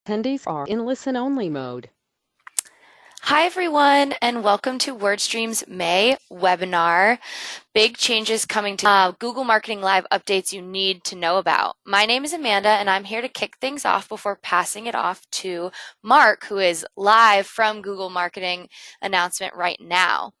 Attendees are in listen-only mode. Hi, everyone, and welcome to WordStream's May webinar, Big Changes Coming to Google Marketing Live Updates You Need to Know About. My name is Amanda, and I'm here to kick things off before passing it off to Mark, who is live from Google Marketing announcement right now.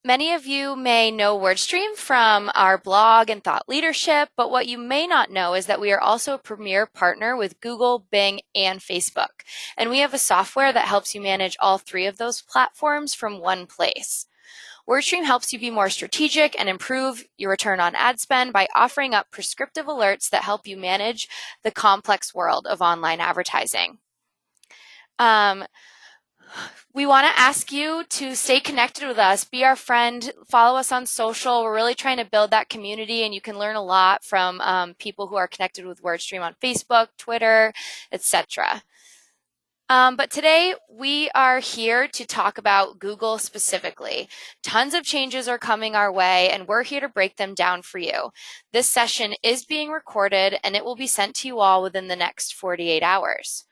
Many of you may know WordStream from our blog and thought leadership, but what you may not know is that we are also a premier partner with Google, Bing, and Facebook. And we have a software that helps you manage all three of those platforms from one place. WordStream helps you be more strategic and improve your return on ad spend by offering up prescriptive alerts that help you manage the complex world of online advertising. We want to ask you to stay connected with us, be our friend, follow us on social. We're really trying to build that community, and you can learn a lot from people who are connected with WordStream on Facebook, Twitter, etc. But today we are here to talk about Google specifically. Tons of changes are coming our way, and we're here to break them down for you. This session is being recorded, and it will be sent to you all within the next 48 hours.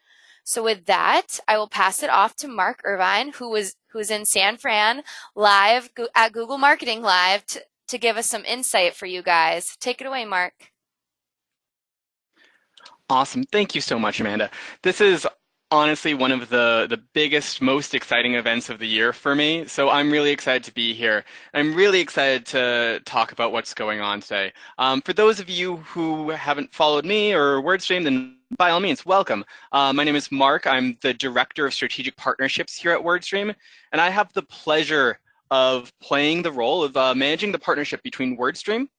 So with that, I will pass it off to Mark Irvine, who's in San Fran live at Google Marketing Live to give us some insight for you guys. Take it away, Mark. Awesome. Thank you so much, Amanda. This is honestly one of the biggest, most exciting events of the year for me. So I'm really excited to be here. I'm really excited to talk about what's going on today. For those of you who haven't followed me or WordStream, then by all means, welcome. My name is Mark. I'm the Director of Strategic Partnerships here at WordStream, and I have the pleasure of playing the role of managing the partnership between WordStream,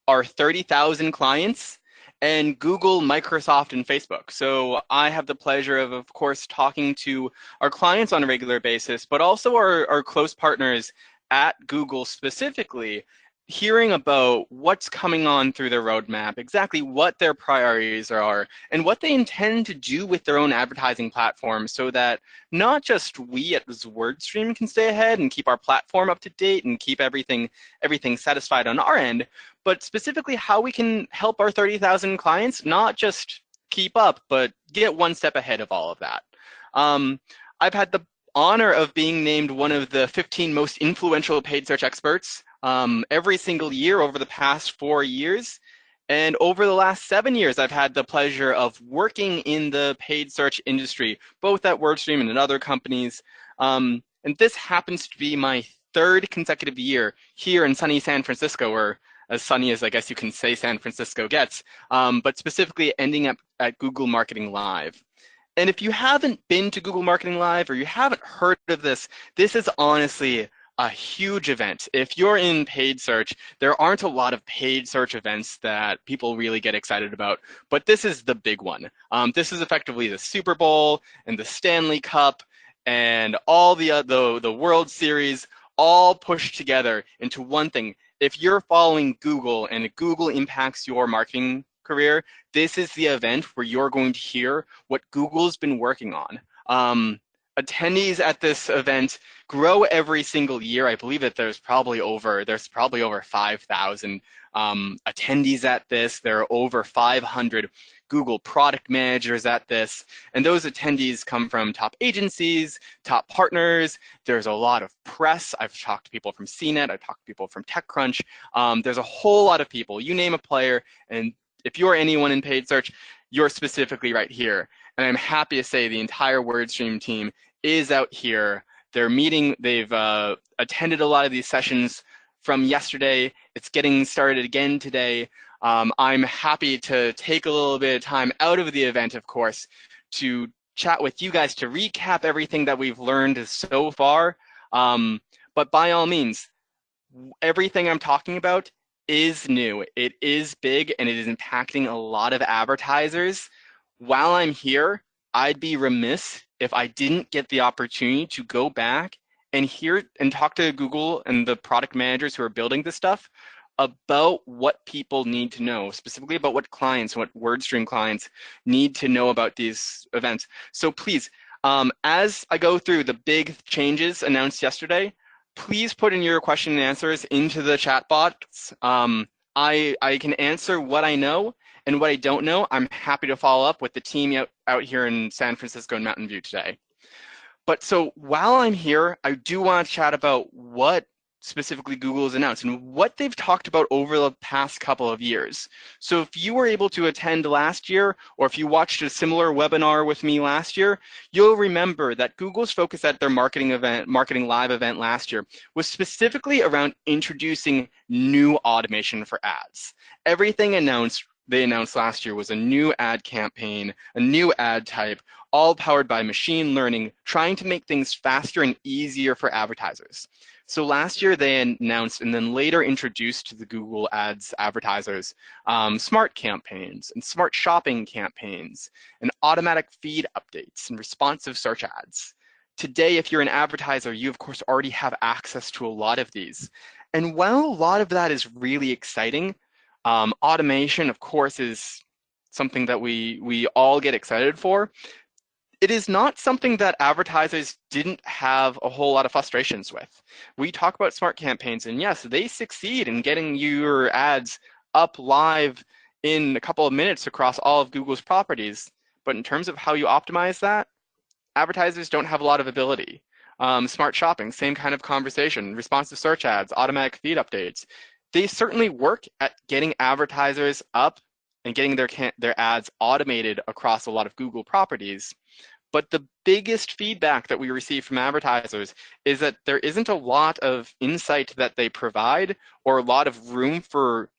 our 30,000 clients, and Google, Microsoft, and Facebook. So I have the pleasure of course, talking to our clients on a regular basis, but also our close partners at Google specifically, hearing about what's coming on through their roadmap, exactly what their priorities are, and what they intend to do with their own advertising platform so that not just we at WordStream can stay ahead and keep our platform up to date and keep everything satisfied on our end, but specifically how we can help our 30,000 clients not just keep up, but get one step ahead of all of that. I've had the honor of being named one of the 15 most influential paid search experts every single year over the past 4 years. And over the last 7 years, I've had the pleasure of working in the paid search industry, both at WordStream and in other companies. And this happens to be my third consecutive year here in sunny San Francisco, or as sunny as I guess you can say San Francisco gets, but specifically ending up at Google Marketing Live. And if you haven't been to Google Marketing Live or you haven't heard of this, this is honestly a huge event. If you're in paid search, there aren't a lot of paid search events that people really get excited about, but this is the big one. This is effectively the Super Bowl and the Stanley Cup and all the World Series all pushed together into one thing. If you're following Google and Google impacts your marketing career, this is the event where you're going to hear what Google's been working on. Attendees at this event grow every single year. I believe that there's probably over 5,000 attendees at this. There are over 500 Google product managers at this, and those attendees come from top agencies, top partners. There's a lot of press. I've talked to people from CNET. I've talked to people from TechCrunch. There's a whole lot of people. You name a player, and if you're anyone in paid search, you're specifically right here. And I'm happy to say the entire WordStream team is out here. They're meeting. They've attended a lot of these sessions from yesterday. It's getting started again today. I'm happy to take a little bit of time out of the event, of course, to chat with you guys to recap everything that we've learned so far. But by all means, everything I'm talking about is new. It is big, and it is impacting a lot of advertisers. While I'm here, I'd be remiss if I didn't get the opportunity to go back and hear and talk to Google and the product managers who are building this stuff about what people need to know, specifically about what clients, what WordStream clients need to know about these events. So please, as I go through the big changes announced yesterday, please put in your question and answers into the chat box. I can answer what I know, And what I don't know, I'm happy to follow up with the team out here in San Francisco and Mountain View today. But so while I'm here, I do want to chat about what specifically Google has announced and what they've talked about over the past couple of years. So if you were able to attend last year, or if you watched a similar webinar with me last year, you'll remember that Google's focus at their Marketing Live event last year was specifically around introducing new automation for ads. Everything they announced last year was a new ad campaign, a new ad type, all powered by machine learning, trying to make things faster and easier for advertisers. So last year they announced and then later introduced to the Google Ads advertisers smart campaigns and smart shopping campaigns and automatic feed updates and responsive search ads. Today, if you're an advertiser, you of course already have access to a lot of these. And while a lot of that is really exciting, automation of course is something that we all get excited for. It is not something that advertisers didn't have a whole lot of frustrations with. We talk about smart campaigns, and yes, they succeed in getting your ads up live in a couple of minutes across all of Google's properties. But in terms of how you optimize that, advertisers don't have a lot of ability. Smart shopping, same kind of conversation. Responsive search ads, automatic feed updates. They certainly work at getting advertisers up and getting their ads automated across a lot of Google properties. But the biggest feedback that we receive from advertisers is that there isn't a lot of insight that they provide or a lot of room for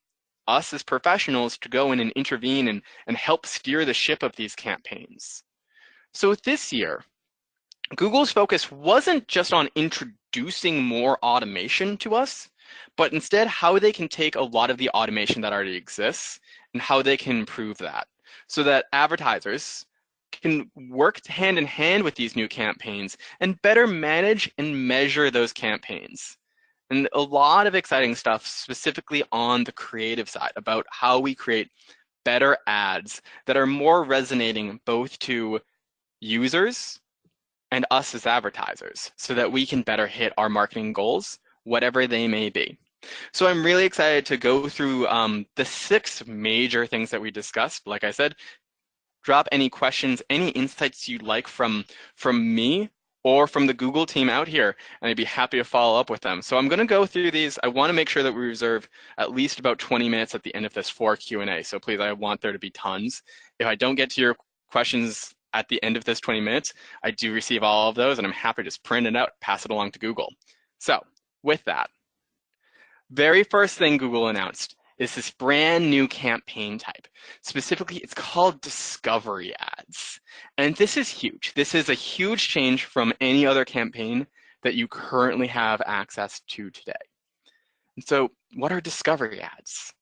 us as professionals to go in and intervene and help steer the ship of these campaigns. So this year, Google's focus wasn't just on introducing more automation to us, but instead how they can take a lot of the automation that already exists and how they can improve that so that advertisers can work hand in hand with these new campaigns and better manage and measure those campaigns. And a lot of exciting stuff specifically on the creative side about how we create better ads that are more resonating both to users and us as advertisers so that we can better hit our marketing goals, whatever they may be. So I'm really excited to go through the 6 major things that we discussed. Like I said, drop any questions, any insights you'd like from me or from the Google team out here, and I'd be happy to follow up with them. So I'm going to go through these. I want to make sure that we reserve at least about 20 minutes at the end of this for Q&A. So please, I want there to be tons. If I don't get to your questions at the end of this 20 minutes, I do receive all of those, and I'm happy to just print it out, pass it along to Google. So with that, very first thing Google announced is this brand new campaign type. Specifically, it's called discovery ads. And this is huge. This is a huge change from any other campaign that you currently have access to today. And so what are discovery ads?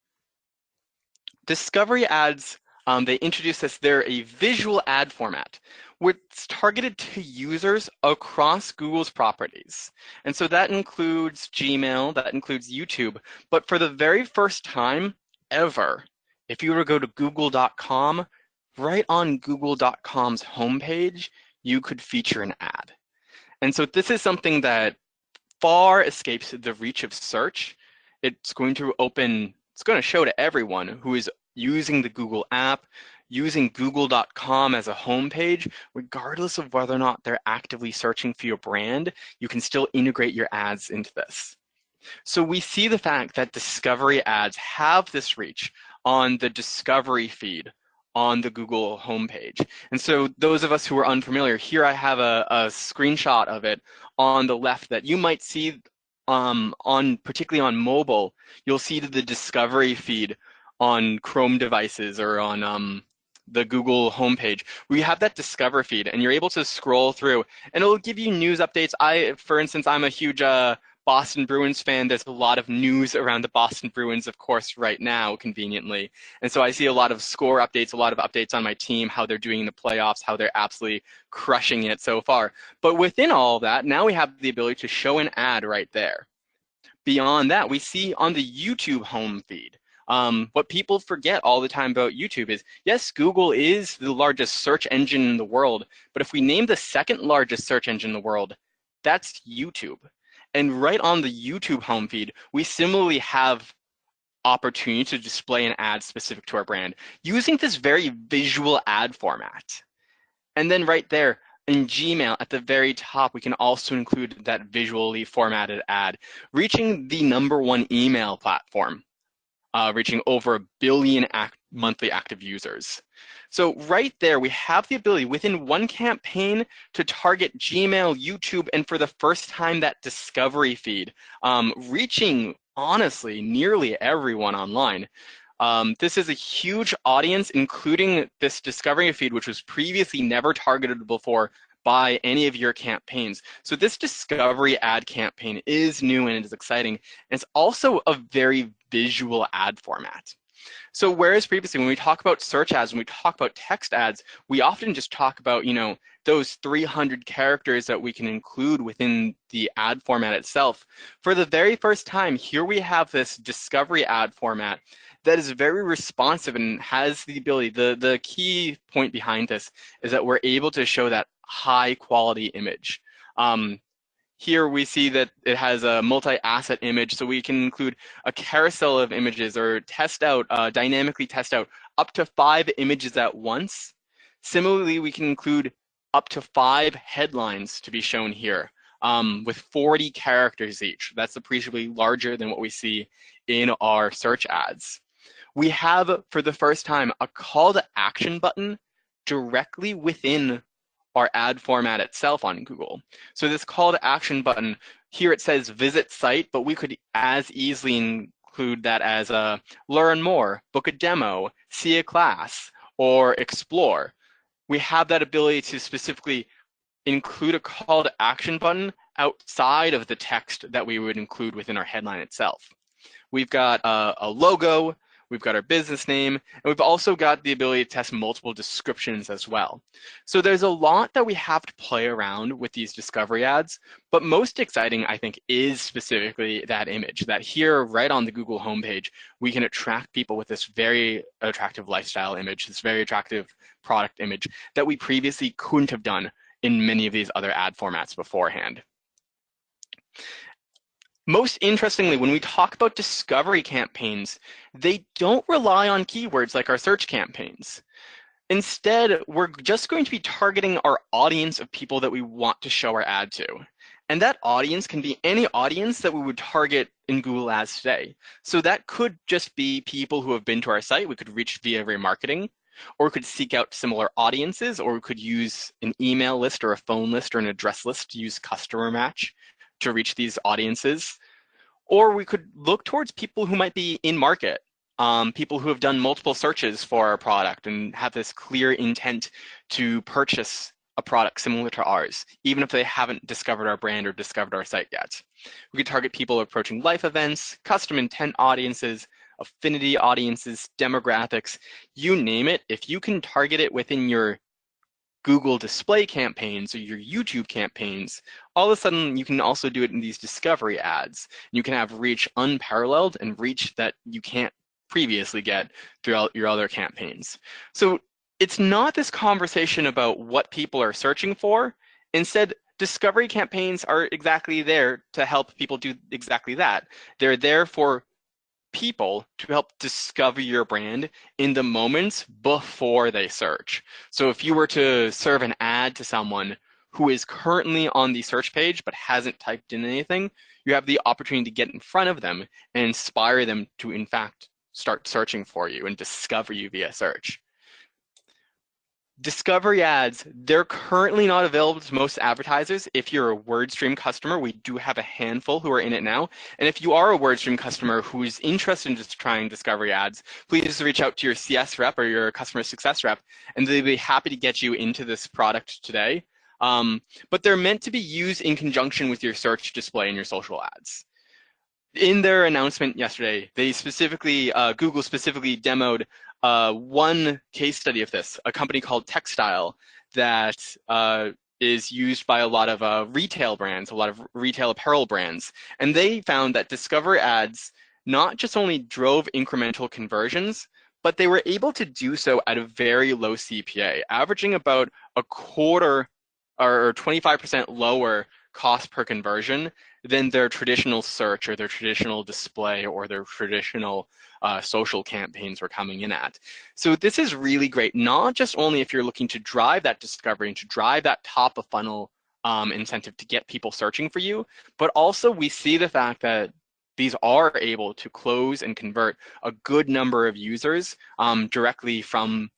Discovery ads, they introduced this, they're a visual ad format which is targeted to users across Google's properties. And so that includes Gmail, that includes YouTube, but for the very first time ever, if you were to go to google.com, right on google.com's homepage, you could feature an ad. And so this is something that far escapes the reach of search. It's going to show to everyone who is using the Google app, using google.com as a homepage, regardless of whether or not they're actively searching for your brand, you can still integrate your ads into this. So we see the fact that discovery ads have this reach on the discovery feed on the Google homepage. And so those of us who are unfamiliar, here I have a screenshot of it on the left that you might see particularly on mobile. You'll see the discovery feed on Chrome devices or on the Google homepage, where you have that discover feed and you're able to scroll through and it'll give you news updates. For instance, I'm a huge Boston Bruins fan. There's a lot of news around the Boston Bruins, of course, right now, conveniently. And so I see a lot of score updates, a lot of updates on my team, how they're doing in the playoffs, how they're absolutely crushing it so far. But within all of that, now we have the ability to show an ad right there. Beyond that, we see on the YouTube home feed. What people forget all the time about YouTube is, yes, Google is the largest search engine in the world, but if we name the second largest search engine in the world, that's YouTube. And right on the YouTube home feed, we similarly have opportunity to display an ad specific to our brand using this very visual ad format. And then right there in Gmail at the very top, we can also include that visually formatted ad, reaching the #1 email platform, reaching over 1 billion monthly active users. So right there, we have the ability within one campaign to target Gmail, YouTube, and for the first time, that discovery feed, reaching, honestly, nearly everyone online. This is a huge audience, including this discovery feed, which was previously never targeted before by any of your campaigns. So this discovery ad campaign is new and it is exciting. And it's also a very visual ad format. So whereas previously when we talk about search ads, when we talk about text ads, we often just talk about, those 300 characters that we can include within the ad format itself. For the very first time, here we have this discovery ad format that is very responsive and has the ability, the key point behind this is that we're able to show that high quality image. Here we see that it has a multi-asset image, so we can include a carousel of images or dynamically test out up to 5 images at once. Similarly, we can include up to 5 headlines to be shown here with 40 characters each. That's appreciably larger than what we see in our search ads. We have, for the first time, a call to action button directly within our ad format itself on Google. So this call to action button, here it says visit site, but we could as easily include that as a learn more, book a demo, see a class, or explore. We have that ability to specifically include a call to action button outside of the text that we would include within our headline itself. We've got a logo, we've got our business name, and we've also got the ability to test multiple descriptions as well. So there's a lot that we have to play around with these discovery ads, but most exciting, I think, is specifically that image, that here right on the Google homepage, we can attract people with this very attractive lifestyle image, this very attractive product image that we previously couldn't have done in many of these other ad formats beforehand. Most interestingly, when we talk about discovery campaigns, they don't rely on keywords like our search campaigns. Instead, we're just going to be targeting our audience of people that we want to show our ad to. And that audience can be any audience that we would target in Google Ads today. So that could just be people who have been to our site. We could reach via remarketing, or we could seek out similar audiences, or we could use an email list or a phone list or an address list to use customer match to reach these audiences. Or we could look towards people who might be in market, people who have done multiple searches for our product and have this clear intent to purchase a product similar to ours, even if they haven't discovered our brand or discovered our site yet. We could target people approaching life events, custom intent audiences, affinity audiences, demographics, you name it. If you can target it within your Google display campaigns or your YouTube campaigns, all of a sudden you can also do it in these discovery ads. You can have reach unparalleled and reach that you can't previously get throughout your other campaigns. So it's not this conversation about what people are searching for. Instead, discovery campaigns are exactly there to help people do exactly that. They're there for people to help discover your brand in the moments before they search. So if you were to serve an ad to someone who is currently on the search page but hasn't typed in anything, you have the opportunity to get in front of them and inspire them to, in fact, start searching for you and discover you via search. Discovery ads, they're currently not available to most advertisers. If you're a WordStream customer, we do have a handful who are in it now. And if you are a WordStream customer who is interested in just trying discovery ads, please reach out to your CS rep or your customer success rep, and they'll be happy to get you into this product today. But they're meant to be used in conjunction with your search display and your social ads. In their announcement yesterday, they specifically, Google specifically demoed one case study of this, a company called Textile that is used by a lot of retail brands, a lot of retail apparel brands. And they found that discover ads not just only drove incremental conversions, but they were able to do so at a very low CPA, averaging about a quarter or 25% lower cost per conversion than their traditional search or their traditional display or their traditional social campaigns were coming in at. So this is really great, not just only if you're looking to drive that discovery and to drive that top of funnel incentive to get people searching for you, but also we see the fact that these are able to close and convert a good number of users directly from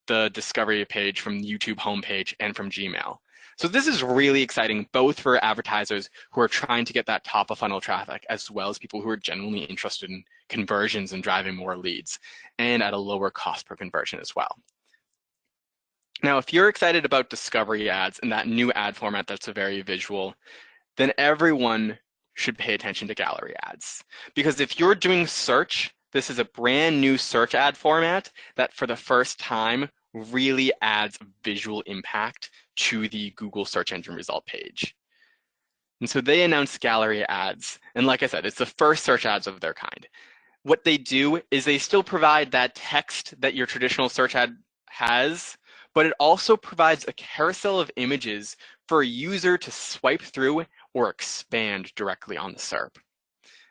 the discovery page, from the YouTube homepage, and from Gmail. So this is really exciting, both for advertisers who are trying to get that top of funnel traffic, as well as people who are genuinely interested in conversions and driving more leads, and at a lower cost per conversion as well. Now, if you're excited about discovery ads and that new ad format that's very visual, then everyone should pay attention to gallery ads. Because if you're doing search, this is a brand new search ad format that for the first time really adds visual impact to the Google search engine result page. And so they announced gallery ads. And like I said, it's the first search ads of their kind. What they do is they still provide that text that your traditional search ad has, but it also provides a carousel of images for a user to swipe through or expand directly on the SERP.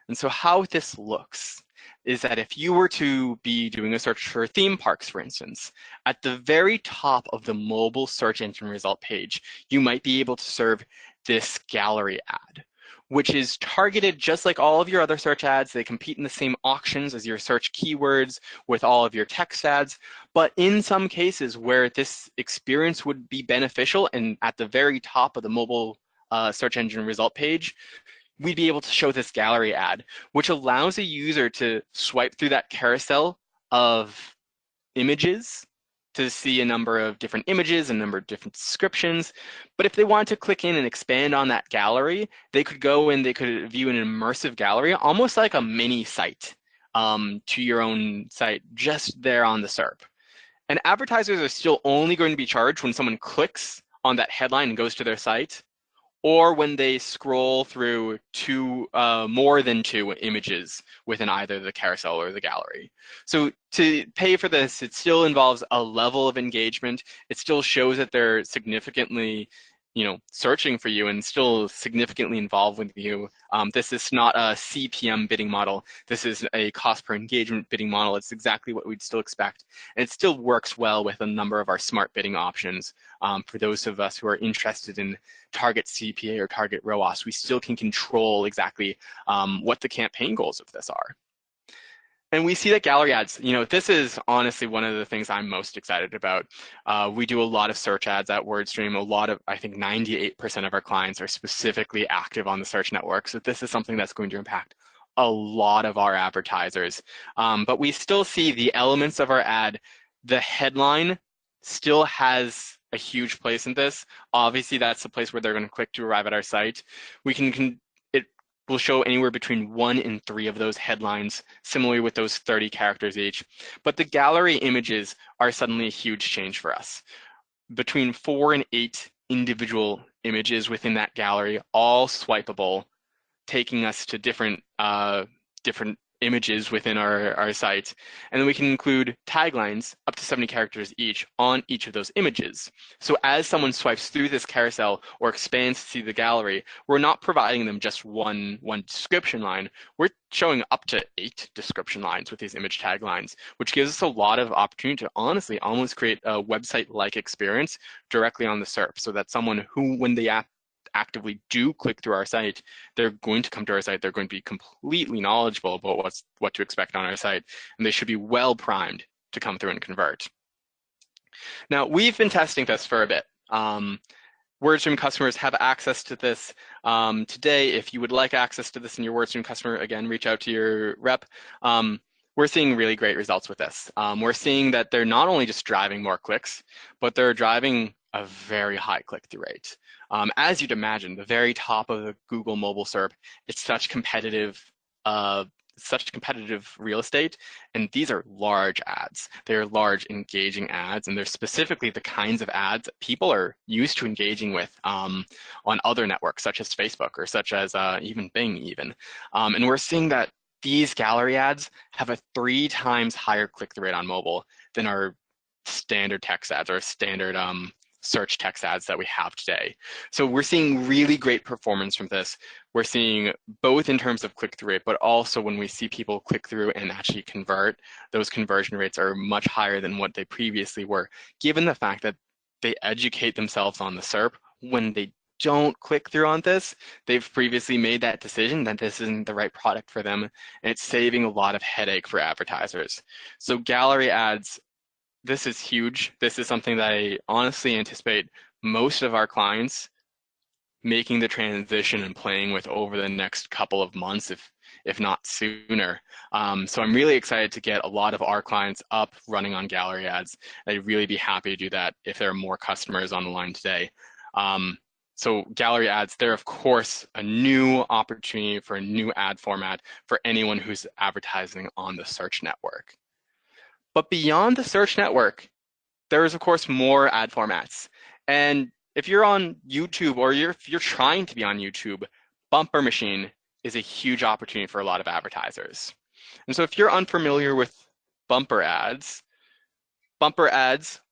And so how this looks is that if you were to be doing a search for theme parks, for instance, at the very top of the mobile search engine result page, you might be able to serve this gallery ad, which is targeted just like all of your other search ads. They compete in the same auctions as your search keywords with all of your text ads. But in some cases where this experience would be beneficial and at the very top of the mobile search engine result page, we'd be able to show this gallery ad, which allows a user to swipe through that carousel of images to see a number of different images, a number of different descriptions. But if they wanted to click in and expand on that gallery, they could go and they could view an immersive gallery, almost like a mini site to your own site, just there on the SERP. And advertisers are still only going to be charged when someone clicks on that headline and goes to their site, or when they scroll through more than two images within either the carousel or the gallery. So to pay for this, it still involves a level of engagement. It still shows that they're significantly searching for you and still significantly involved with you. This is not a CPM bidding model. This is a cost per engagement bidding model. It's exactly what we'd still expect. And it still works well with a number of our smart bidding options. For those of us who are interested in target CPA or target ROAS, we still can control exactly what the campaign goals of this are. And we see that gallery ads, this is honestly one of the things I'm most excited about. We do a lot of search ads at WordStream. I think 98% of our clients are specifically active on the search network. So this is something that's going to impact a lot of our advertisers. But we still see the elements of our ad. The headline still has a huge place in this. Obviously, that's the place where they're going to click to arrive at our site. Will show anywhere between 1 and 3 of those headlines, similarly with those 30 characters each. But the gallery images are suddenly a huge change for us. Between 4 and 8 individual images within that gallery, all swipeable, taking us to different images within our site. And then we can include taglines up to 70 characters each on each of those images. So as someone swipes through this carousel or expands to see the gallery, we're not providing them just one description line. We're showing up to 8 description lines with these image taglines, which gives us a lot of opportunity to honestly almost create a website-like experience directly on the SERP, so that someone who, when they actively do click through our site, they're going to come to our site, they're going to be completely knowledgeable about what to expect on our site, and they should be well primed to come through and convert. Now, we've been testing this for a bit. WordStream customers have access to this today. If you would like access to this in your WordStream customer, again, reach out to your rep. We're seeing really great results with this. We're seeing that they're not only just driving more clicks, but they're driving a very high click-through rate. As you'd imagine, the very top of the Google mobile SERP, it's such competitive real estate, and these are large ads. They're large, engaging ads, and they're specifically the kinds of ads that people are used to engaging with on other networks, such as Facebook or such as even Bing even. And we're seeing that these gallery ads have a 3 times higher click-through rate on mobile than our standard text ads or standard search text ads that we have today. So we're seeing really great performance from this. We're seeing both in terms of click-through rate, but also when we see people click through and actually convert, those conversion rates are much higher than what they previously were, given the fact that they educate themselves on the SERP. When they don't click through on this, they've previously made that decision that this isn't the right product for them, and it's saving a lot of headache for advertisers. So gallery ads, this is huge. This is something that I honestly anticipate most of our clients making the transition and playing with over the next couple of months, if not sooner. So I'm really excited to get a lot of our clients up running on gallery ads. I'd really be happy to do that if there are more customers on the line today. So gallery ads, they're of course a new opportunity for a new ad format for anyone who's advertising on the search network. But beyond the search network, there is of course more ad formats. And if you're on YouTube or if you're trying to be on YouTube, bumper machine is a huge opportunity for a lot of advertisers. And so if you're unfamiliar with bumper ads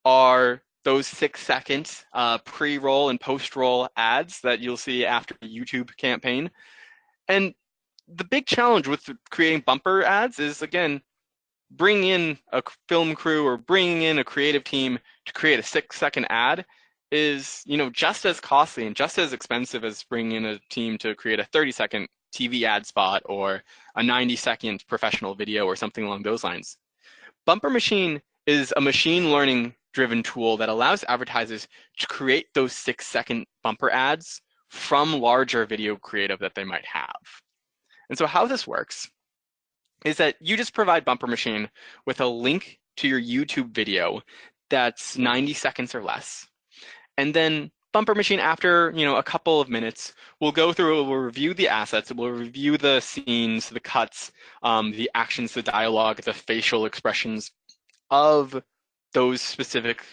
are those 6-second pre-roll and post-roll ads that you'll see after a YouTube campaign. And the big challenge with creating bumper ads is, again, bringing in a film crew or bringing in a creative team to create a 6-second ad is, just as costly and just as expensive as bringing in a team to create a 30-second TV ad spot or a 90-second professional video or something along those lines. Bumper machine is a machine learning driven tool that allows advertisers to create those 6-second bumper ads from larger video creative that they might have. And so how this works is that you just provide bumper machine with a link to your YouTube video that's 90 seconds or less. And then bumper machine, after a couple of minutes, will go through, will review the assets, it will review the scenes, the cuts, the actions, the dialogue, the facial expressions of those specific,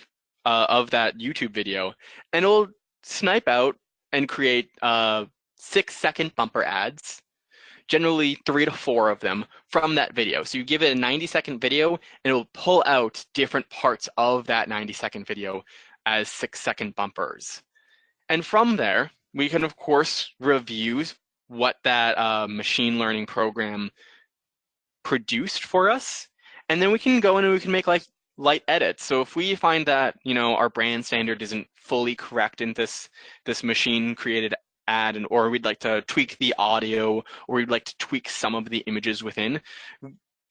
of that YouTube video, and it'll snipe out and create 6-second bumper ads, generally 3 to 4 of them from that video. So you give it a 90-second video, and it'll pull out different parts of that 90-second video as 6-second bumpers. And from there, we can, of course, review what that machine learning program produced for us. And then we can go in and we can make light edits. So if we find that, our brand standard isn't fully correct in this machine created ad, or we'd like to tweak the audio, or we'd like to tweak some of the images within,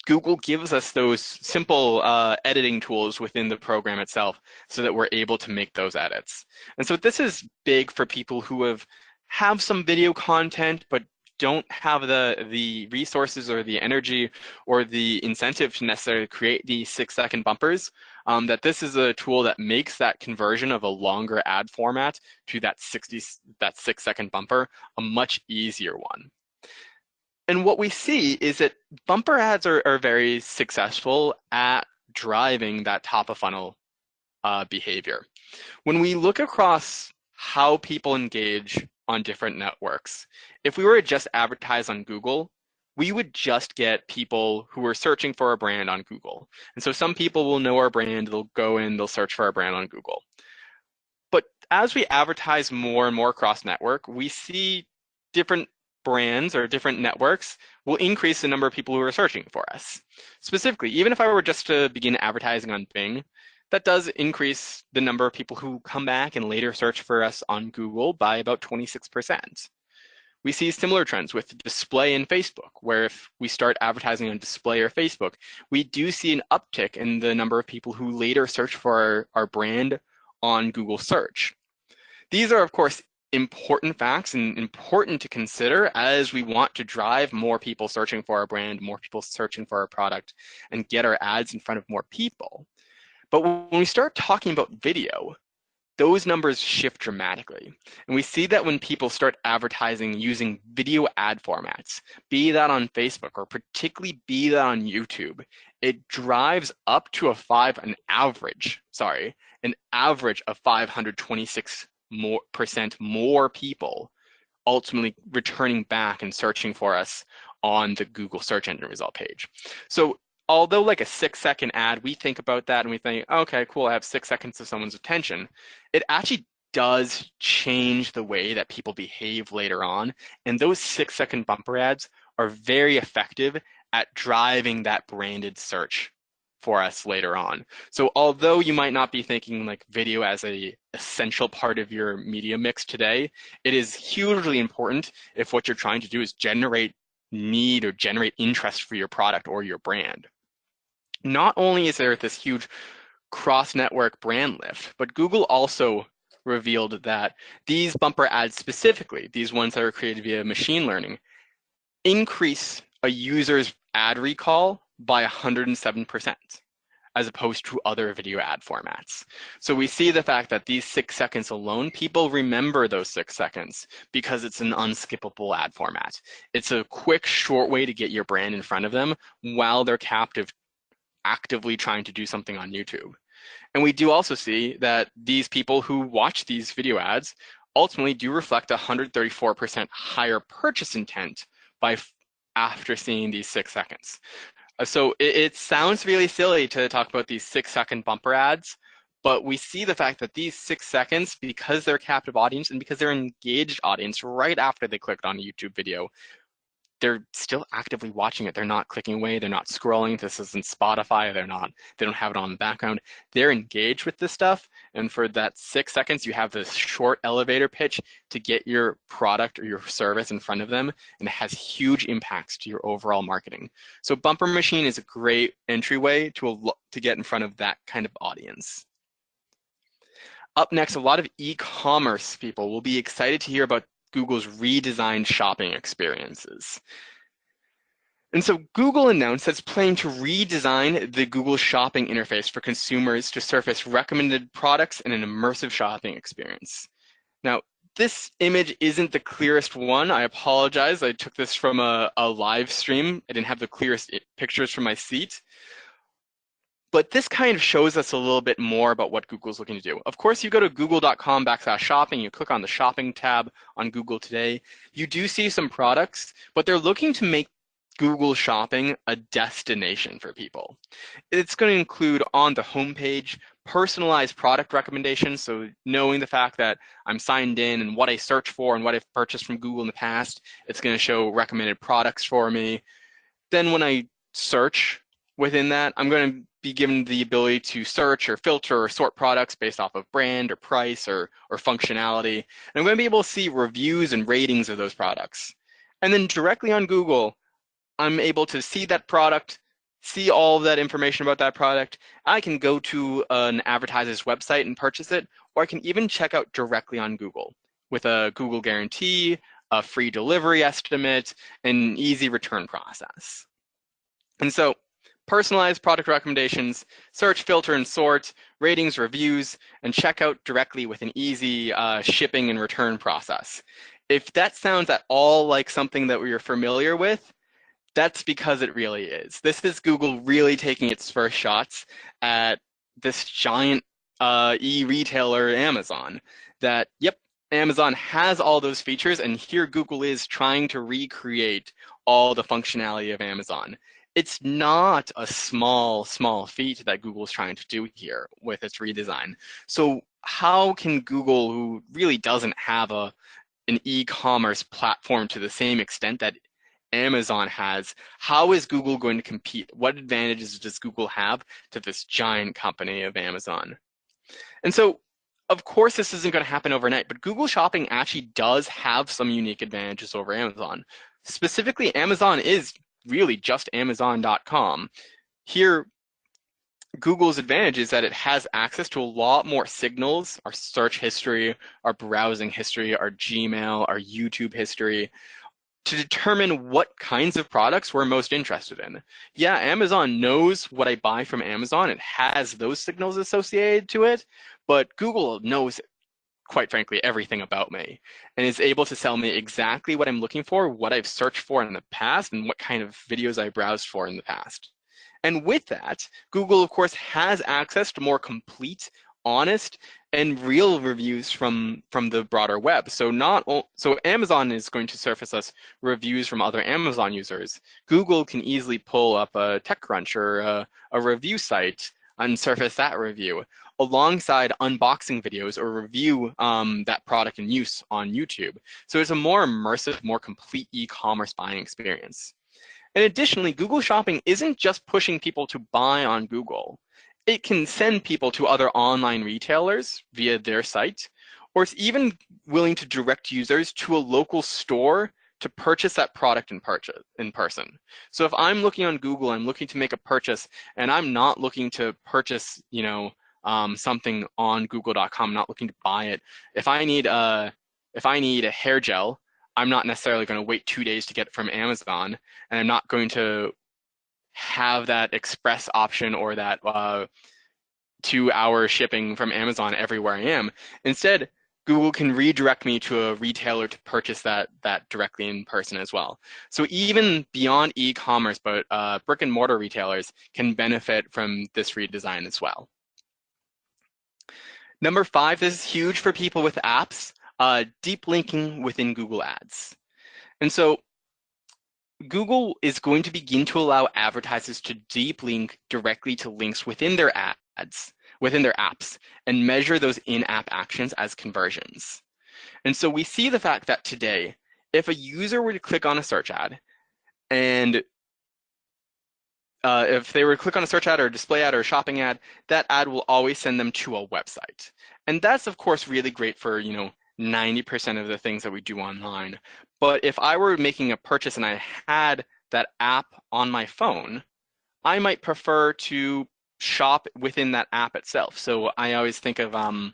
Google gives us those simple editing tools within the program itself so that we're able to make those edits. And so this is big for people who have some video content but don't have the resources or the energy or the incentive to necessarily create these 6-second bumpers, that this is a tool that makes that conversion of a longer ad format to that 6-second bumper a much easier one. And what we see is that bumper ads are very successful at driving that top of funnel behavior. When we look across how people engage on different networks, if we were to just advertise on Google, we would just get people who are searching for a brand on Google. And so some people will know our brand, they'll go in, they'll search for our brand on Google. But as we advertise more and more across network, we see different brands or different networks will increase the number of people who are searching for us. Specifically, even if I were just to begin advertising on Bing, that does increase the number of people who come back and later search for us on Google by about 26%. We see similar trends with display in Facebook, where if we start advertising on display or Facebook, we do see an uptick in the number of people who later search for our brand on Google search. These are, of course, important facts and important to consider as we want to drive more people searching for our brand, more people searching for our product, and get our ads in front of more people. But when we start talking about video, those numbers shift dramatically. And we see that when people start advertising using video ad formats, be that on Facebook or particularly be that on YouTube, it drives up to an average of 526% more people ultimately returning back and searching for us on the Google search engine result page. So although like a 6-second ad, we think about that and we think, okay, cool, I have 6 seconds of someone's attention. It actually does change the way that people behave later on. And those 6-second bumper ads are very effective at driving that branded search for us later on. So although you might not be thinking like video as a essential part of your media mix today, it is hugely important if what you're trying to do is generate need or generate interest for your product or your brand. Not only is there this huge cross-network brand lift, but Google also revealed that these bumper ads specifically, these ones that are created via machine learning, increase a user's ad recall by 107%, as opposed to other video ad formats. So we see the fact that these 6 seconds alone, people remember those 6 seconds because it's an unskippable ad format. It's a quick, short way to get your brand in front of them while they're actively trying to do something on YouTube. And we do also see that these people who watch these video ads ultimately do reflect 134% higher purchase intent after seeing these 6 seconds. So it sounds really silly to talk about these 6-second bumper ads, but we see the fact that these 6 seconds, because they're a captive audience and because they're an engaged audience right after they clicked on a YouTube video, they're still actively watching it. They're not clicking away. They're not scrolling. This isn't Spotify. They don't have it on the background. They're engaged with this stuff. And for that 6 seconds, you have this short elevator pitch to get your product or your service in front of them. And it has huge impacts to your overall marketing. So Bumper Machine is a great entryway to get in front of that kind of audience. Up next, a lot of e-commerce people will be excited to hear about Google's redesigned shopping experiences. And so Google announced that it's planning to redesign the Google shopping interface for consumers to surface recommended products in an immersive shopping experience. Now, this image isn't the clearest one. I apologize. I took this from a live stream. I didn't have the clearest pictures from my seat. But this kind of shows us a little bit more about what Google's looking to do. Of course, you go to google.com/shopping, you click on the shopping tab on Google today. You do see some products, but they're looking to make Google Shopping a destination for people. It's going to include on the homepage personalized product recommendations. So knowing the fact that I'm signed in and what I search for and what I've purchased from Google in the past, it's going to show recommended products for me. Then when I search within that, I'm going to be given the ability to search or filter or sort products based off of brand or price or functionality. And I'm going to be able to see reviews and ratings of those products. And then directly on Google, I'm able to see that product, see all of that information about that product. I can go to an advertiser's website and purchase it, or I can even check out directly on Google with a Google guarantee, a free delivery estimate, and an easy return process. And so personalized product recommendations, search, filter, and sort, ratings, reviews, and check out directly with an easy shipping and return process. If that sounds at all like something that we're familiar with, that's because it really is. This is Google really taking its first shots at this giant e-retailer, Amazon, that, yep, Amazon has all those features, and here Google is trying to recreate all the functionality of Amazon. It's not a small feat that Google's trying to do here with its redesign. So how can Google, who really doesn't have an e-commerce platform to the same extent that Amazon has, how is Google going to compete? What advantages does Google have to this giant company of Amazon? And so, of course, this isn't going to happen overnight, but Google Shopping actually does have some unique advantages over Amazon. Specifically, Amazon is really just Amazon.com. Here, Google's advantage is that it has access to a lot more signals, our search history, our browsing history, our Gmail, our YouTube history, to determine what kinds of products we're most interested in. Yeah, Amazon knows what I buy from Amazon. It has those signals associated to it, but Google knows, quite frankly, everything about me and is able to tell me exactly what I'm looking for, what I've searched for in the past, and what kind of videos I browsed for in the past. And with that, Google, of course, has access to more complete, honest, and real reviews from the broader web. So so Amazon is going to surface us reviews from other Amazon users. Google can easily pull up a TechCrunch or a review site and surface that review alongside unboxing videos or review that product in use on YouTube. So it's a more immersive, more complete e-commerce buying experience. And additionally, Google Shopping isn't just pushing people to buy on Google. It can send people to other online retailers via their site, or it's even willing to direct users to a local store to purchase that product in person. So if I'm looking on Google, I'm looking to make a purchase, and I'm not looking to purchase, something on Google.com, not looking to buy it. If I need a hair gel, I'm not necessarily going to wait 2 days to get it from Amazon, and I'm not going to have that express option or that 2-hour shipping from Amazon everywhere I am. Instead, Google can redirect me to a retailer to purchase that directly in person as well. So even beyond e-commerce, but brick and mortar retailers can benefit from this redesign as well. Number 5, this is huge for people with apps, deep linking within Google Ads. And so Google is going to begin to allow advertisers to deep link directly to links within their ads, within their apps, and measure those in-app actions as conversions. And so we see the fact that today, if a user were to click on a search ad, and if they were to click on a search ad or a display ad or a shopping ad, that ad will always send them to a website. And that's, of course, really great for 90% of the things that we do online. But if I were making a purchase and I had that app on my phone, I might prefer to shop within that app itself. So I always think of when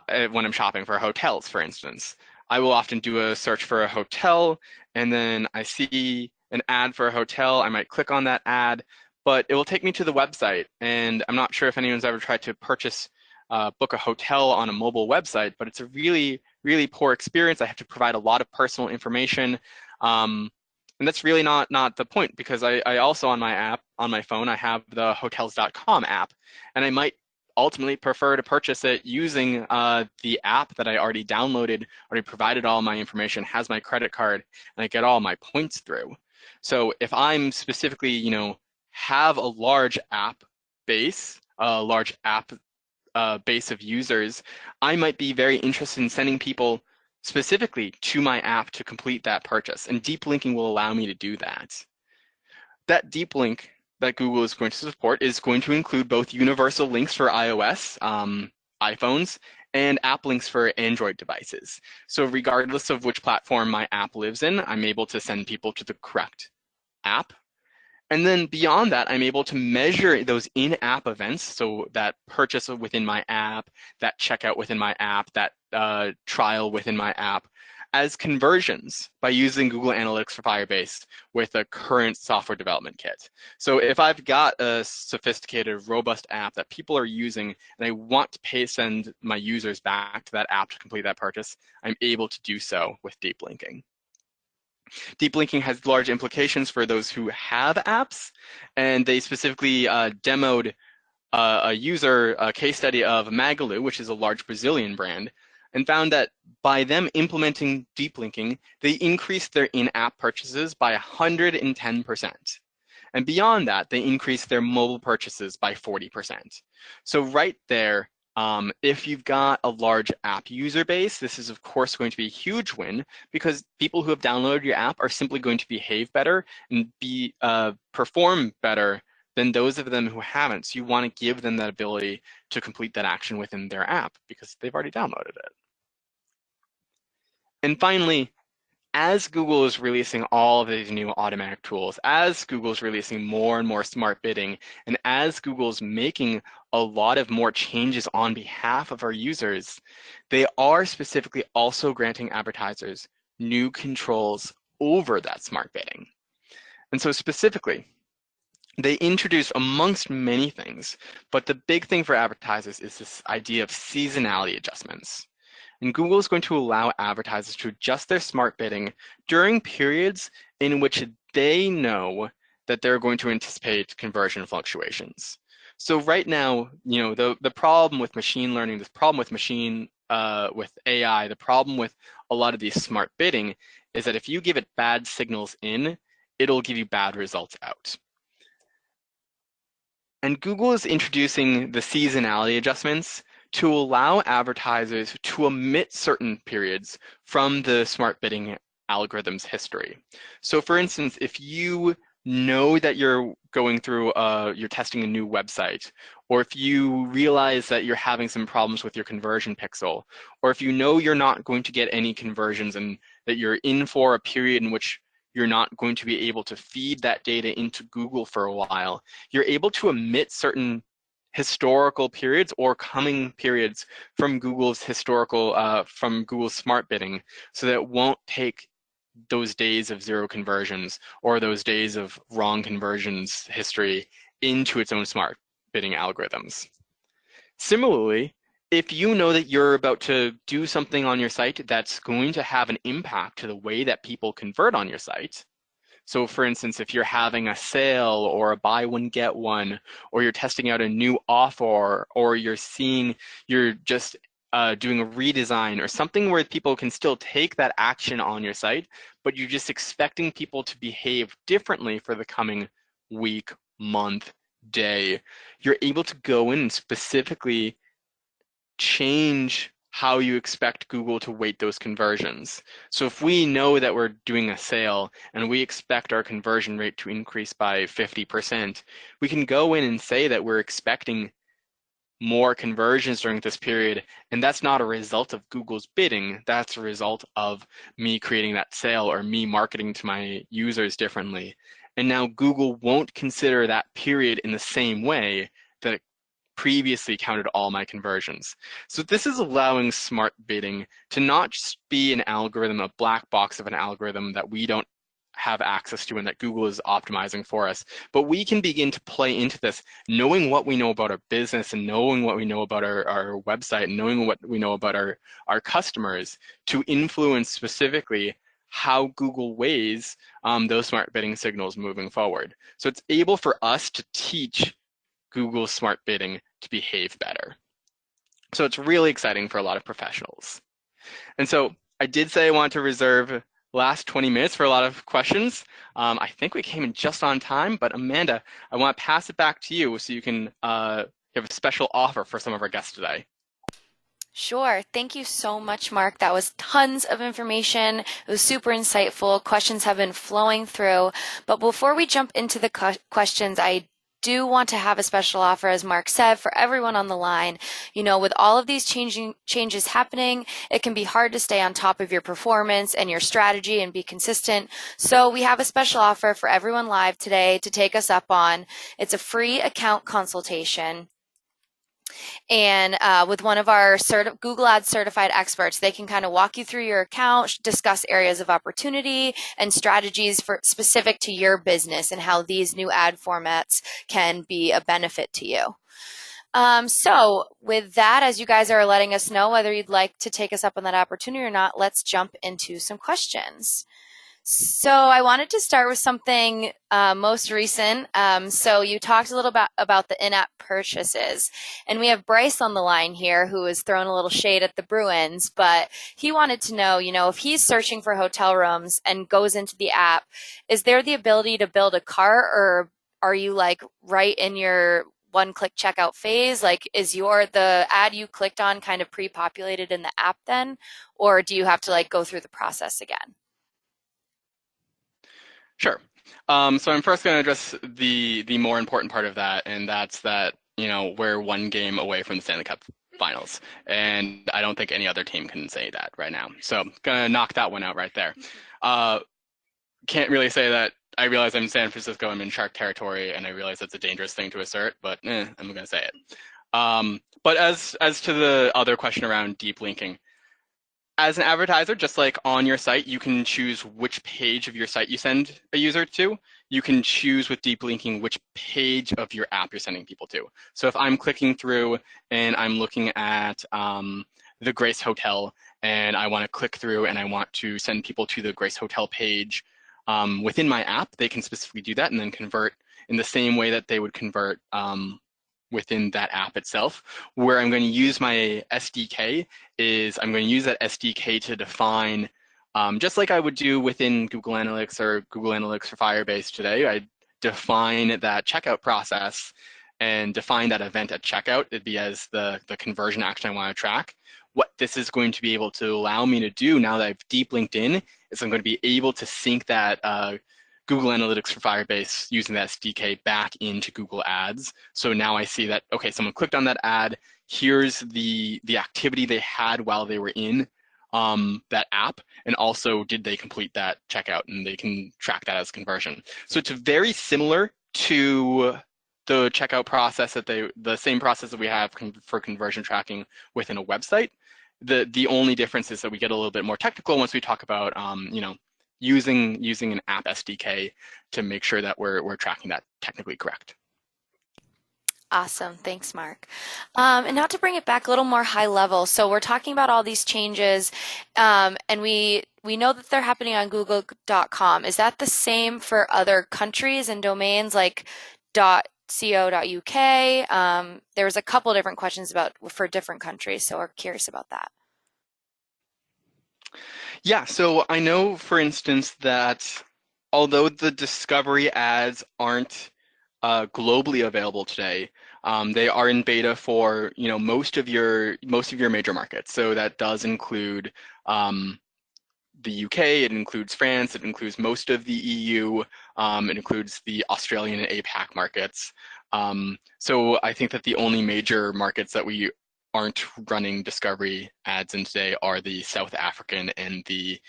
I'm shopping for hotels, for instance. I will often do a search for a hotel, and then I see an ad for a hotel. I might click on that ad, but it will take me to the website. And I'm not sure if anyone's ever tried to book a hotel on a mobile website, but it's a really, really poor experience. I have to provide a lot of personal information. And that's really not the point, because I also on my phone, I have the hotels.com app, and I might ultimately prefer to purchase it using the app that I already downloaded, already provided all my information, has my credit card, and I get all my points through. So if I'm specifically, have a large app base, a large app base of users, I might be very interested in sending people specifically to my app to complete that purchase. And deep linking will allow me to do that. That deep link that Google is going to support is going to include both universal links for iOS, iPhones, and app links for Android devices. So regardless of which platform my app lives in, I'm able to send people to the correct app. And then beyond that, I'm able to measure those in-app events, so that purchase within my app, that checkout within my app, that trial within my app, as conversions by using Google Analytics for Firebase with a current software development kit. So if I've got a sophisticated, robust app that people are using, and I want to send my users back to that app to complete that purchase, I'm able to do so with deep linking. Deep linking has large implications for those who have apps, and they specifically demoed a case study of Magalu, which is a large Brazilian brand, and found that by them implementing deep linking, they increased their in-app purchases by 110%. And beyond that, they increased their mobile purchases by 40%. So right there, if you've got a large app user base, this is of course going to be a huge win, because people who have downloaded your app are simply going to behave better and perform better than those of them who haven't. So you want to give them that ability to complete that action within their app because they've already downloaded it. And finally, as Google is releasing all of these new automatic tools, as Google's releasing more and more smart bidding, and as Google's making a lot of more changes on behalf of our users, they are specifically also granting advertisers new controls over that smart bidding. And so specifically, they introduced, amongst many things, but the big thing for advertisers is this idea of seasonality adjustments. And Google is going to allow advertisers to adjust their smart bidding during periods in which they know that they're going to anticipate conversion fluctuations. So right now, the problem with machine learning, this problem with with AI, the problem with a lot of these smart bidding is that if you give it bad signals in, it'll give you bad results out. And Google is introducing the seasonality adjustments to allow advertisers to omit certain periods from the smart bidding algorithm's history. So for instance, if you know that you're going through, you're testing a new website, or if you realize that you're having some problems with your conversion pixel, or if you know you're not going to get any conversions and that you're in for a period in which you're not going to be able to feed that data into Google for a while, you're able to omit certain historical periods or coming periods from Google's from Google's smart bidding, so that it won't take those days of zero conversions or those days of wrong conversions history into its own smart bidding algorithms. Similarly, if you know that you're about to do something on your site that's going to have an impact to the way that people convert on your site, so for instance, if you're having a sale or a buy one, get one, or you're testing out a new offer, or you're just doing a redesign or something where people can still take that action on your site, but you're just expecting people to behave differently for the coming week, month, day, you're able to go in and specifically change how you expect Google to weight those conversions. So if we know that we're doing a sale and we expect our conversion rate to increase by 50%, we can go in and say that we're expecting more conversions during this period, and that's not a result of Google's bidding, that's a result of me creating that sale or me marketing to my users differently. And now Google won't consider that period in the same way that it previously counted all my conversions. So this is allowing smart bidding to not just be an algorithm, a black box of an algorithm that we don't have access to and that Google is optimizing for us, but we can begin to play into this, knowing what we know about our business and knowing what we know about our website and knowing what we know about our customers to influence specifically how Google weighs those smart bidding signals moving forward. So it's able for us to teach Google's smart bidding to behave better. So it's really exciting for a lot of professionals. And so I did say I wanted to reserve last 20 minutes for a lot of questions. I think we came in just on time, but Amanda, I want to pass it back to you so you can have a special offer for some of our guests today. Sure. Thank you so much, Mark. That was tons of information. It was super insightful. Questions have been flowing through. But before we jump into the questions, I do want to have a special offer, as Mark said, for everyone on the line. With all of these changes happening, it can be hard to stay on top of your performance and your strategy and be consistent. So we have a special offer for everyone live today to take us up on. It's a free account consultation. And with one of our Google Ads certified experts, they can kind of walk you through your account, discuss areas of opportunity and strategies specific to your business and how these new ad formats can be a benefit to you. So with that, as you guys are letting us know whether you'd like to take us up on that opportunity or not, let's jump into some questions. So I wanted to start with something most recent. So you talked a little about the in-app purchases, and we have Bryce on the line here who is throwing a little shade at the Bruins, but he wanted to know, if he's searching for hotel rooms and goes into the app, is there the ability to build a cart, or are you like right in your one-click checkout phase? Like, is the ad you clicked on kind of pre-populated in the app then, or do you have to like go through the process again? Sure. So I'm first going to address the more important part of that, and that's that we're one game away from the Stanley Cup Finals, and I don't think any other team can say that right now. So gonna knock that one out right there. Can't really say that. I realize I'm in San Francisco, I'm in Shark territory, and I realize that's a dangerous thing to assert, but I'm gonna say it. But as to the other question around deep linking, as an advertiser, just like on your site, you can choose which page of your site you send a user to. You can choose with deep linking which page of your app you're sending people to. So if I'm clicking through and I'm looking at the Grace Hotel, and I want to click through and I want to send people to the Grace Hotel page within my app, they can specifically do that and then convert in the same way that they would convert within that app itself. Where I'm going to use my SDK is I'm going to use that SDK to define, just like I would do within Google Analytics or Google Analytics for Firebase today, I define that checkout process and define that event at checkout. It'd be as the conversion action I want to track. What this is going to be able to allow me to do now that I've deep linked in is I'm going to be able to sync that Google Analytics for Firebase using that SDK back into Google Ads. So now I see that, okay, someone clicked on that ad. Here's the activity they had while they were in that app, and also did they complete that checkout, and they can track that as conversion. So it's very similar to the checkout process the same process that we have for conversion tracking within a website. The only difference is that we get a little bit more technical once we talk about using an app SDK to make sure that we're tracking that technically correct. Awesome. Thanks, Mark. And now to bring it back a little more high level. So we're talking about all these changes, and we know that they're happening on Google.com. Is that the same for other countries and domains like .co.uk? There was a couple different questions for different countries, so we're curious about that. Yeah, so I know, for instance, that although the discovery ads aren't globally available today, they are in beta for most of your major markets. So that does include the UK, it includes France, it includes most of the EU, it includes the Australian and APAC markets. So I think that the only major markets that we aren't running discovery ads in today are the South African and the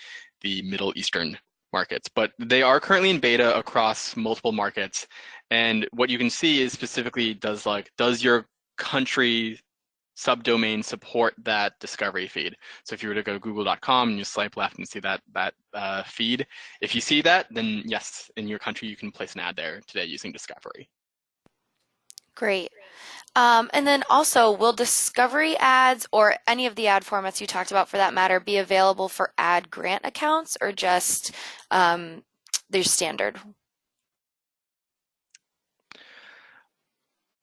Middle Eastern markets, but they are currently in beta across multiple markets. And what you can see is specifically does your country subdomain support that discovery feed. So if you were to go to google.com and you swipe left and see that feed, if you see that, then yes, in your country you can place an ad there today using discovery. Great. And then also, will discovery ads or any of the ad formats you talked about for that matter be available for ad grant accounts, or just their standard?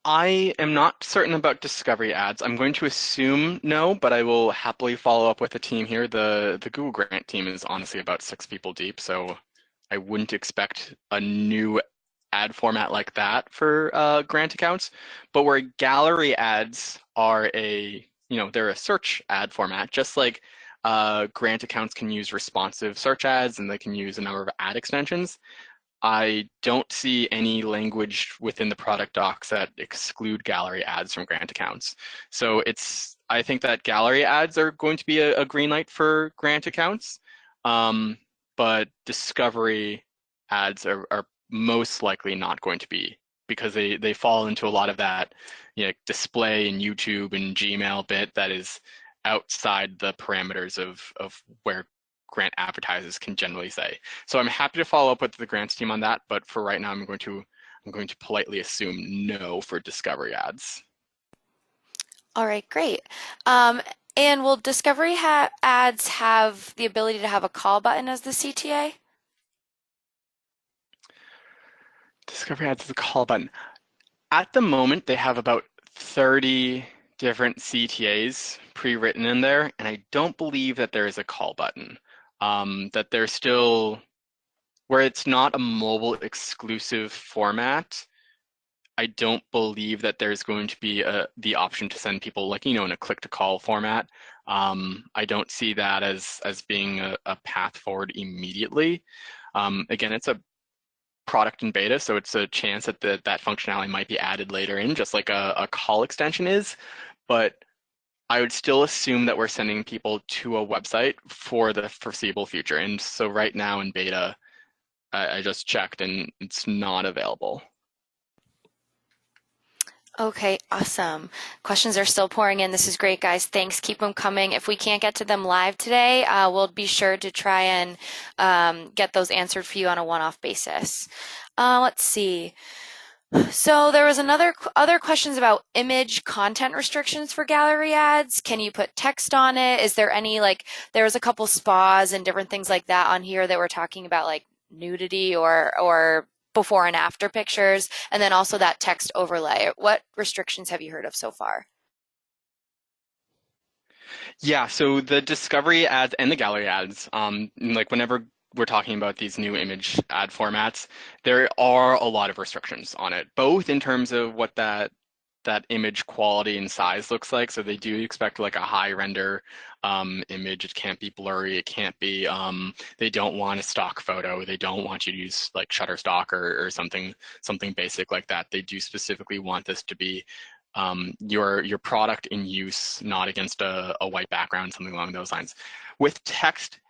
I am not certain about discovery ads. I'm going to assume no, but I will happily follow up with the team here. The Google Grant team is honestly about 6 people deep, so I wouldn't expect a new ad format like that for grant accounts. But where gallery ads are they're a search ad format, just like grant accounts can use responsive search ads and they can use a number of ad extensions. I don't see any language within the product docs that exclude gallery ads from grant accounts. So I think that gallery ads are going to be a green light for grant accounts, but discovery ads are most likely not going to be, because they fall into a lot of that display in YouTube and Gmail bit that is outside the parameters of where grant advertisers can generally say. So I'm happy to follow up with the grants team on that, but for right now I'm going to politely assume no for discovery ads. All right, great. And will discovery ads have the ability to have a call button as the CTA? Discovery ads is a call button. At the moment, they have about 30 different CTAs pre-written in there, and I don't believe that there is a call button. That they're still, where it's not a mobile exclusive format, I don't believe that there's going to be the option to send people in a click-to-call format. I don't see that as being a path forward immediately. Again, it's a product in beta, so it's a chance that that functionality might be added later in, just like a call extension is. But I would still assume that we're sending people to a website for the foreseeable future. And so right now in beta, I just checked and it's not available. Okay, awesome. Questions are still pouring in. This is great, guys. Thanks. Keep them coming. If we can't get to them live today, we'll be sure to try and get those answered for you on a one-off basis. Let's see. So there was other questions about image content restrictions for gallery ads. Can you put text on it? Is there any, there was a couple spas and different things like that on here that were talking about nudity or before and after pictures, and then also that text overlay. What restrictions have you heard of so far? Yeah, so the discovery ads and the gallery ads, like whenever we're talking about these new image ad formats, there are a lot of restrictions on it, both in terms of what that image quality and size looks like. So they do expect like a high render image. It can't be blurry. It can't be, they don't want a stock photo. They don't want you to use like Shutterstock or something basic like that. They do specifically want this to be your product in use, not against a white background, something along those lines. With text,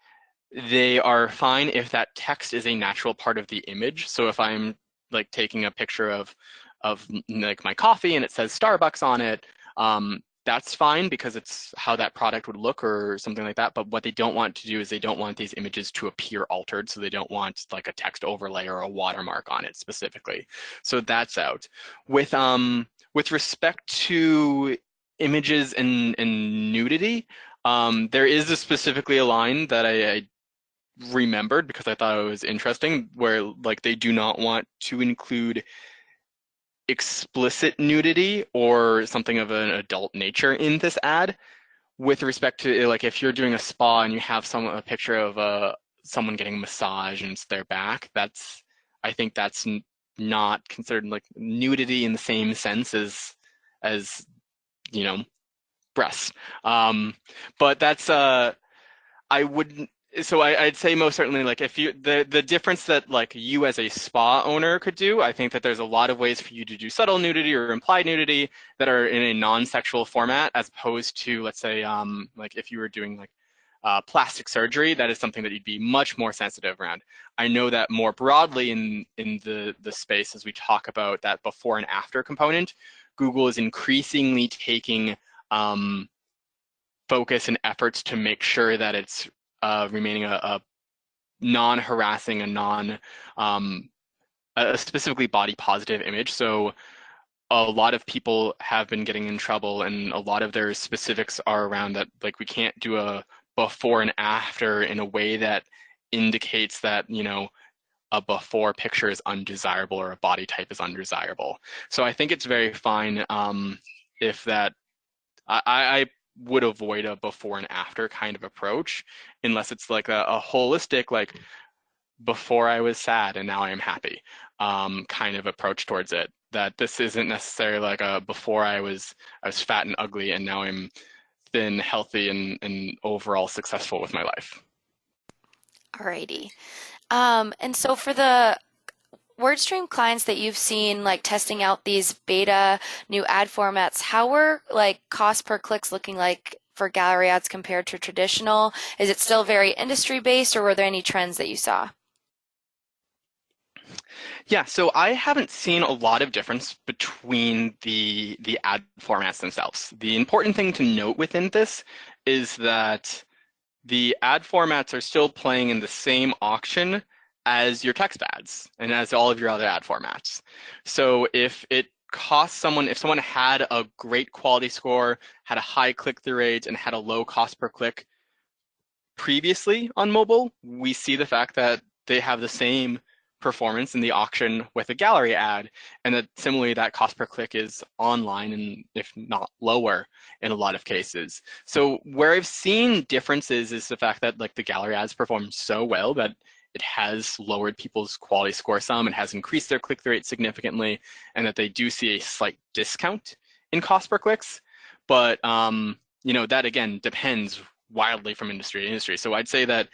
they are fine if that text is a natural part of the image. So if I'm like taking a picture of like my coffee and it says Starbucks on it, that's fine because it's how that product would look or something like that. But what they don't want to do is they don't want these images to appear altered. So they don't want like a text overlay or a watermark on it specifically. So that's out. With respect to images and nudity, there is specifically a line that I remembered because I thought it was interesting, where like they do not want to include explicit nudity or something of an adult nature in this ad. With respect to like if you're doing a spa and you have a picture of someone getting a massage and it's their back, I think that's not considered like nudity in the same sense as you know, breasts. But that's I wouldn't. So I'd say most certainly, like if the difference that like you as a spa owner could do, I think that there's a lot of ways for you to do subtle nudity or implied nudity that are in a non-sexual format, as opposed to, let's say, like if you were doing like plastic surgery, that is something that you'd be much more sensitive around. I know that more broadly in the space, as we talk about that before and after component, Google is increasingly taking focus and efforts to make sure that it's remaining a non-harassing, a specifically body positive image. So a lot of people have been getting in trouble, and a lot of their specifics are around that, like we can't do a before and after in a way that indicates that, you know, a before picture is undesirable or a body type is undesirable. So I think it's very fine if that, I would avoid a before and after kind of approach, unless it's like a holistic, like before I was sad and now I am happy kind of approach towards it. That this isn't necessarily like a before I was fat and ugly and now I'm thin, healthy, and overall successful with my life. Alrighty. And so for the WordStream clients that you've seen like testing out these beta new ad formats, how were like cost per clicks looking like for gallery ads compared to traditional? Is it still very industry based, or were there any trends that you saw? Yeah, so I haven't seen a lot of difference between the ad formats themselves. The important thing to note within this is that the ad formats are still playing in the same auction as your text ads and as all of your other ad formats. So if someone had a great quality score, had a high click-through rate, and had a low cost per click previously on mobile, we see the fact that they have the same performance in the auction with a gallery ad, and that similarly that cost per click is online and if not lower in a lot of cases. So where I've seen differences is the fact that like the gallery ads perform so well that it has lowered people's quality score some, it has increased their click-through rate significantly, and that they do see a slight discount in cost per clicks. But you know, that again depends wildly from industry to industry. So I'd say that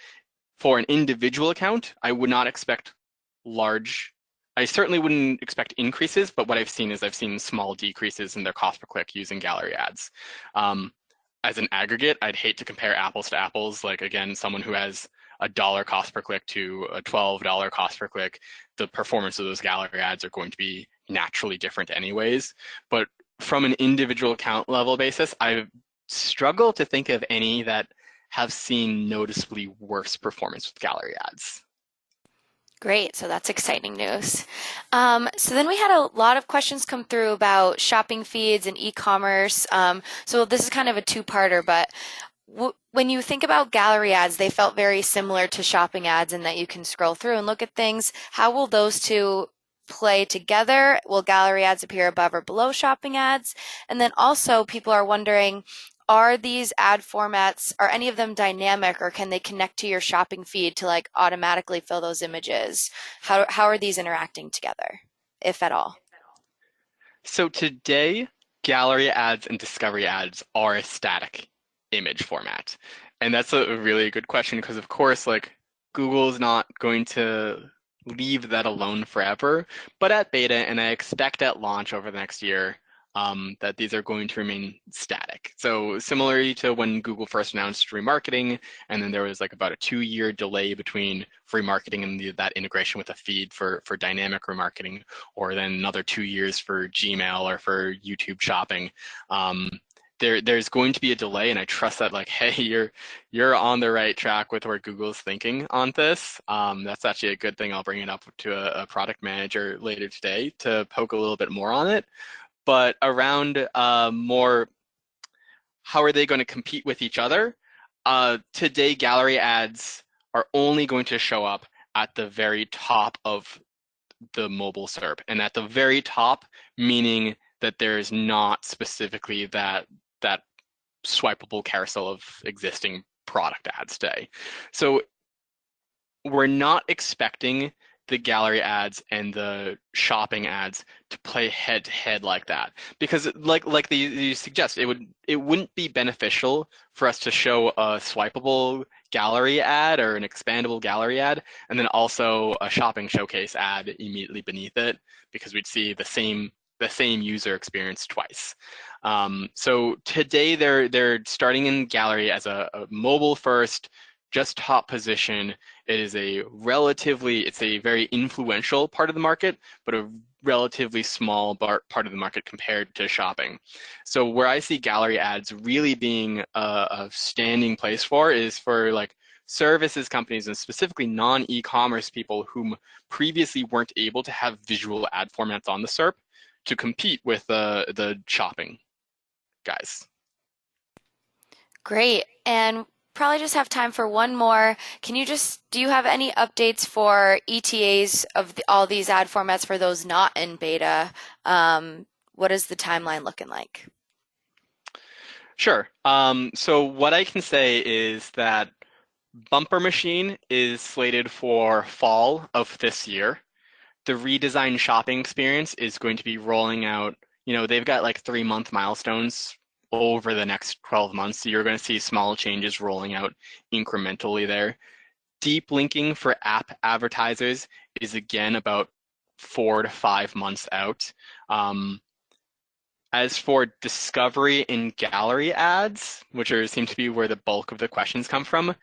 for an individual account, I would not expect I certainly wouldn't expect increases, but what I've seen small decreases in their cost per click using gallery ads. As an aggregate, I'd hate to compare apples to apples. Like again, someone who has $1 cost per click to a $12 cost per click, the performance of those gallery ads are going to be naturally different anyways. But from an individual account level basis, I struggle to think of any that have seen noticeably worse performance with gallery ads. Great, so that's exciting news. So then we had a lot of questions come through about shopping feeds and e-commerce. So this is kind of a two-parter, but when you think about gallery ads, they felt very similar to shopping ads in that you can scroll through and look at things. How will those two play together? Will gallery ads appear above or below shopping ads? And then also people are wondering, are these ad formats, are any of them dynamic, or can they connect to your shopping feed to like automatically fill those images? How are these interacting together, if at all? So today, gallery ads and discovery ads are a static image format. And that's a really good question because, of course, like Google's not going to leave that alone forever. But at beta, and I expect at launch over the next year, that these are going to remain static. So similarly to when Google first announced remarketing, and then there was like about a 2-year delay between remarketing and that integration with a feed for dynamic remarketing, or then another 2 years for Gmail or for YouTube shopping. There's going to be a delay, and I trust that like, hey, you're on the right track with where Google's thinking on this. That's actually a good thing. I'll bring it up to a product manager later today to poke a little bit more on it. But around more, how are they going to compete with each other? Today, gallery ads are only going to show up at the very top of the mobile SERP, and at the very top, meaning that there is not specifically that swipeable carousel of existing product ads today. So we're not expecting the gallery ads and the shopping ads to play head to head like that, because like you suggest, it wouldn't be beneficial for us to show a swipeable gallery ad or an expandable gallery ad and then also a shopping showcase ad immediately beneath it, because we'd see the same user experience twice. So today they're starting in gallery as a mobile first, just top position. It is it's a very influential part of the market, but a relatively small part of the market compared to shopping. So where I see gallery ads really being a standing place for is for like services companies, and specifically non-e-commerce people whom previously weren't able to have visual ad formats on the SERP to compete with the shopping guys. Great. And probably just have time for one more. Do you have any updates for ETAs of all these ad formats for those not in beta? What is the timeline looking like? Sure. So what I can say is that Bumper Machine is slated for fall of this year. The Redesign shopping experience is going to be rolling out. They've got like 3-month milestones over the next 12 months. So you're going to see small changes rolling out incrementally there. Deep linking for app advertisers is again about 4 to 5 months out. As for discovery and gallery ads, which seem to be where the bulk of the questions come from,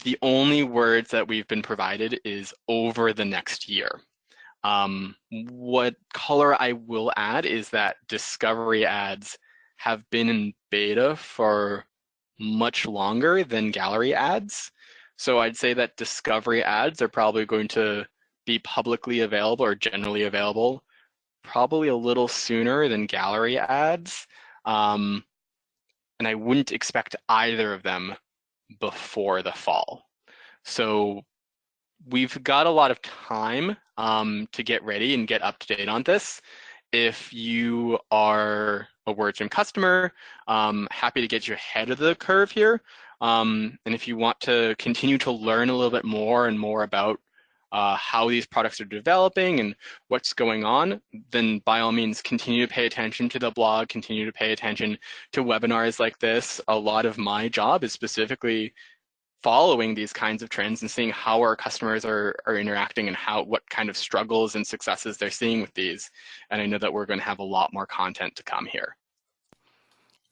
the only words that we've been provided is over the next year. What color I will add is that discovery ads have been in beta for much longer than gallery ads. So I'd say that discovery ads are probably going to be publicly available or generally available probably a little sooner than gallery ads. And I wouldn't expect either of them before the fall. So we've got a lot of time to get ready and get up to date on this. If you are a WordStream customer, happy to get you ahead of the curve here. And if you want to continue to learn a little bit more and more about how these products are developing and what's going on, then by all means continue to pay attention to the blog, continue to pay attention to webinars like this. A lot of my job is specifically following these kinds of trends and seeing how our customers are interacting and what kind of struggles and successes they're seeing with these. And I know that we're going to have a lot more content to come here.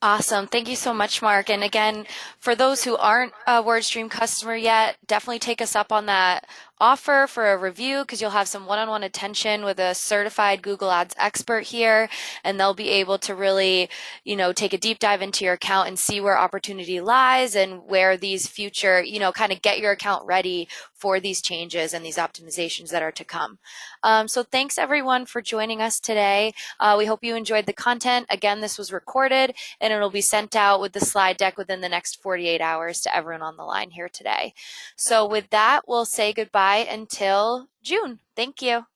Awesome. Thank you so much, Mark. And again, for those who aren't a WordStream customer yet, definitely take us up on that offer for a review, because you'll have some one-on-one attention with a certified Google Ads expert here, and they'll be able to really, take a deep dive into your account and see where opportunity lies and where these future, kind of get your account ready for these changes and these optimizations that are to come. So thanks everyone for joining us today. We hope you enjoyed the content. Again, this was recorded and it'll be sent out with the slide deck within the next 48 hours to everyone on the line here today. So with that, we'll say goodbye until June. Thank you.